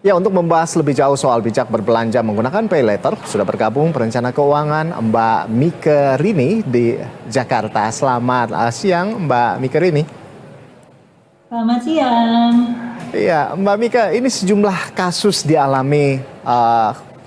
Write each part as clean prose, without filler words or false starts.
Ya, untuk membahas lebih jauh soal bijak berbelanja menggunakan pay later, sudah bergabung perencana keuangan Mbak Mike Rini di Jakarta. Selamat siang, Mbak Mike Rini. Selamat siang. Iya, Mbak Mika, ini sejumlah kasus dialami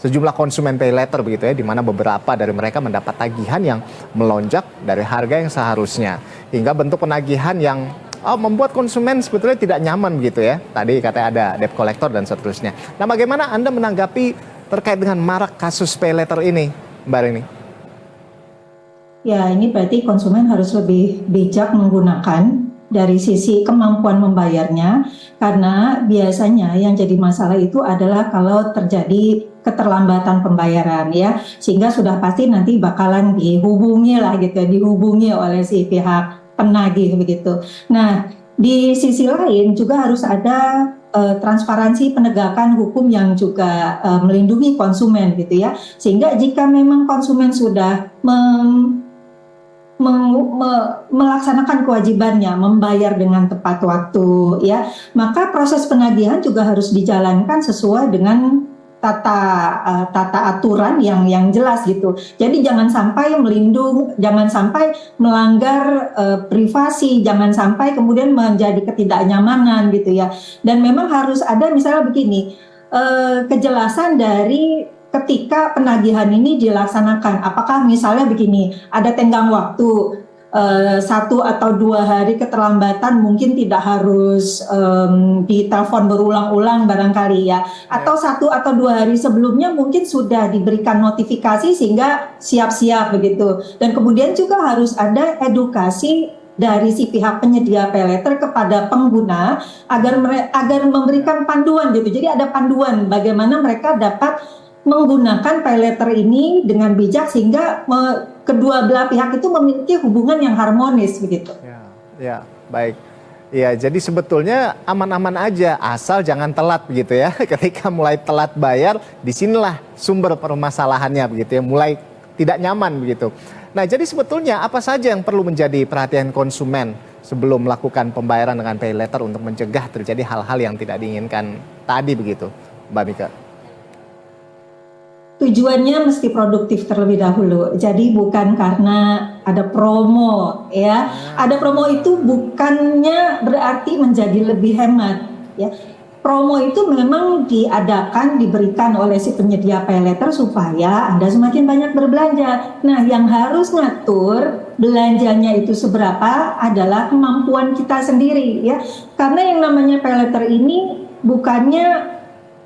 sejumlah konsumen pay later begitu ya, di mana beberapa dari mereka mendapat tagihan yang melonjak dari harga yang seharusnya, hingga bentuk penagihan yang membuat konsumen sebetulnya tidak nyaman begitu ya. Tadi katanya ada debt collector dan seterusnya. Nah, bagaimana Anda menanggapi terkait dengan marak kasus pay later ini, Mbak Rini? Ya, ini berarti konsumen harus lebih bijak menggunakan dari sisi kemampuan membayarnya, karena biasanya yang jadi masalah itu adalah kalau terjadi keterlambatan pembayaran ya, sehingga sudah pasti nanti bakalan dihubungi lah gitu, dihubungi oleh si pihak penagih begitu. Nah, di sisi lain juga harus ada transparansi penegakan hukum yang juga melindungi konsumen gitu ya, sehingga jika memang konsumen sudah melaksanakan kewajibannya membayar dengan tepat waktu ya, maka proses penagihan juga harus dijalankan sesuai dengan tata aturan yang jelas gitu. Jadi jangan sampai jangan sampai melanggar privasi, jangan sampai kemudian menjadi ketidaknyamanan gitu ya. Dan memang harus ada misalnya begini, kejelasan dari ketika penagihan ini dilaksanakan. Apakah misalnya begini, ada tenggang waktu 1 atau 2 hari keterlambatan, mungkin tidak harus ditelepon berulang-ulang barangkali ya, atau 1 atau 2 hari sebelumnya mungkin sudah diberikan notifikasi sehingga siap-siap begitu. Dan kemudian juga harus ada edukasi dari si pihak penyedia pay later kepada pengguna agar memberikan panduan gitu. Jadi ada panduan bagaimana mereka dapat menggunakan pay later ini dengan bijak sehingga kedua belah pihak itu memiliki hubungan yang harmonis begitu. Ya, baik. Ya, jadi sebetulnya aman-aman aja asal jangan telat begitu ya. Ketika mulai telat bayar, disinilah sumber permasalahannya begitu ya, mulai tidak nyaman begitu. Nah, jadi sebetulnya apa saja yang perlu menjadi perhatian konsumen sebelum melakukan pembayaran dengan pay later untuk mencegah terjadi hal-hal yang tidak diinginkan tadi begitu, Mbak Mika? Tujuannya mesti produktif terlebih dahulu. Jadi bukan karena ada promo ya. Ada promo itu bukannya berarti menjadi lebih hemat ya. Promo itu memang diberikan oleh si penyedia pay later supaya Anda semakin banyak berbelanja. Nah, yang harus ngatur belanjanya itu seberapa adalah kemampuan kita sendiri ya. Karena yang namanya pay later ini bukannya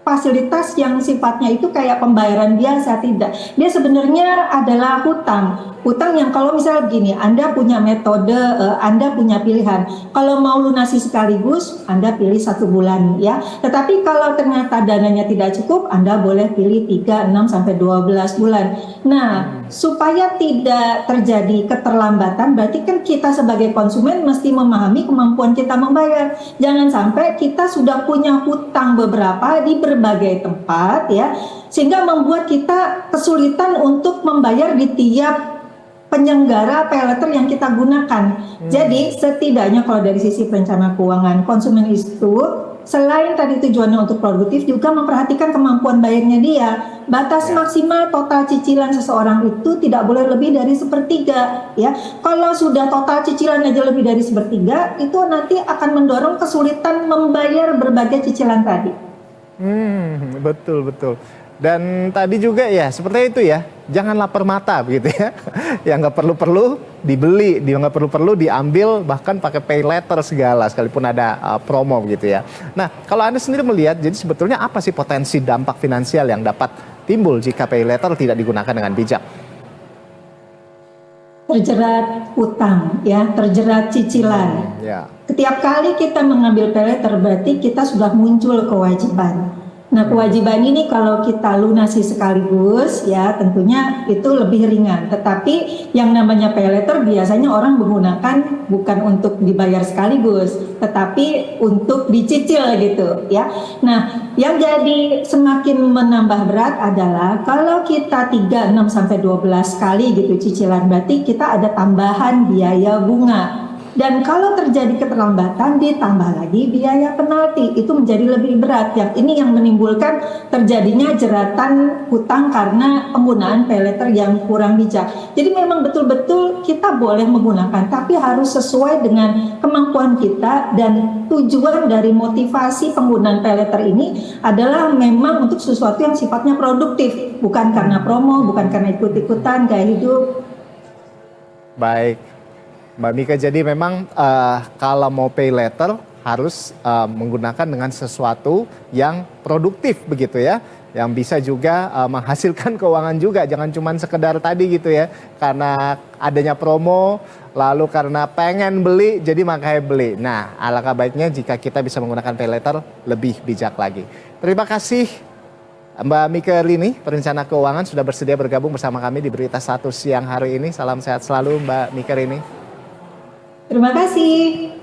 fasilitas yang sifatnya itu kayak pembayaran biasa, tidak. Dia sebenarnya adalah hutang. Hutang yang kalau misalnya begini, Anda punya metode, Anda punya pilihan. Kalau mau lunasi sekaligus, Anda pilih 1 bulan ya. Tetapi kalau ternyata dananya tidak cukup, Anda boleh pilih 3, 6 sampai 12 bulan. Nah, supaya tidak terjadi keterlambatan, berarti kan kita sebagai konsumen mesti memahami kemampuan kita membayar. Jangan sampai kita sudah punya hutang beberapa di berbagai tempat ya, sehingga membuat kita kesulitan untuk membayar di tiap penyelenggara pay later yang kita gunakan. Jadi setidaknya kalau dari sisi perencana keuangan, konsumen itu selain tadi tujuannya untuk produktif juga memperhatikan kemampuan bayarnya dia. Batas maksimal total cicilan seseorang itu tidak boleh lebih dari 1/3 ya. Kalau sudah total cicilan aja lebih dari 1/3, itu nanti akan mendorong kesulitan membayar berbagai cicilan tadi. Betul. Dan tadi juga ya seperti itu ya, jangan lapar mata begitu ya. Yang nggak perlu-perlu dibeli, dia nggak perlu-perlu diambil, bahkan pakai pay later segala, sekalipun ada promo begitu ya. Nah, kalau Anda sendiri melihat, jadi sebetulnya apa sih potensi dampak finansial yang dapat timbul jika pay later tidak digunakan dengan bijak? Terjerat utang ya, terjerat cicilan. Setiap kali kita mengambil pay later berarti kita sudah muncul kewajiban. Nah, kewajiban ini kalau kita lunasi sekaligus ya tentunya itu lebih ringan. Tetapi yang namanya pay later biasanya orang menggunakan bukan untuk dibayar sekaligus, tetapi untuk dicicil gitu ya. Nah, yang jadi semakin menambah berat adalah kalau kita 3, 6 sampai 12 kali gitu cicilan, berarti kita ada tambahan biaya bunga. Dan kalau terjadi keterlambatan ditambah lagi biaya penalti, itu menjadi lebih berat. Yang ini yang menimbulkan terjadinya jeratan hutang karena penggunaan pay letter yang kurang bijak. Jadi memang betul-betul kita boleh menggunakan, tapi harus sesuai dengan kemampuan kita, dan tujuan dari motivasi penggunaan pay letter ini adalah memang untuk sesuatu yang sifatnya produktif, bukan karena promo, bukan karena ikut-ikutan gaya hidup. Baik, Mbak Mika, jadi memang kalau mau pay letter harus menggunakan dengan sesuatu yang produktif begitu ya, yang bisa juga menghasilkan keuangan juga, jangan cuma sekedar tadi gitu ya, karena adanya promo, lalu karena pengen beli jadi makanya beli. Nah, alangkah baiknya jika kita bisa menggunakan pay letter lebih bijak lagi. Terima kasih Mbak Mika Rini, perencana keuangan, sudah bersedia bergabung bersama kami di Berita Satu siang hari ini. Salam sehat selalu Mbak Mika Rini. Terima kasih.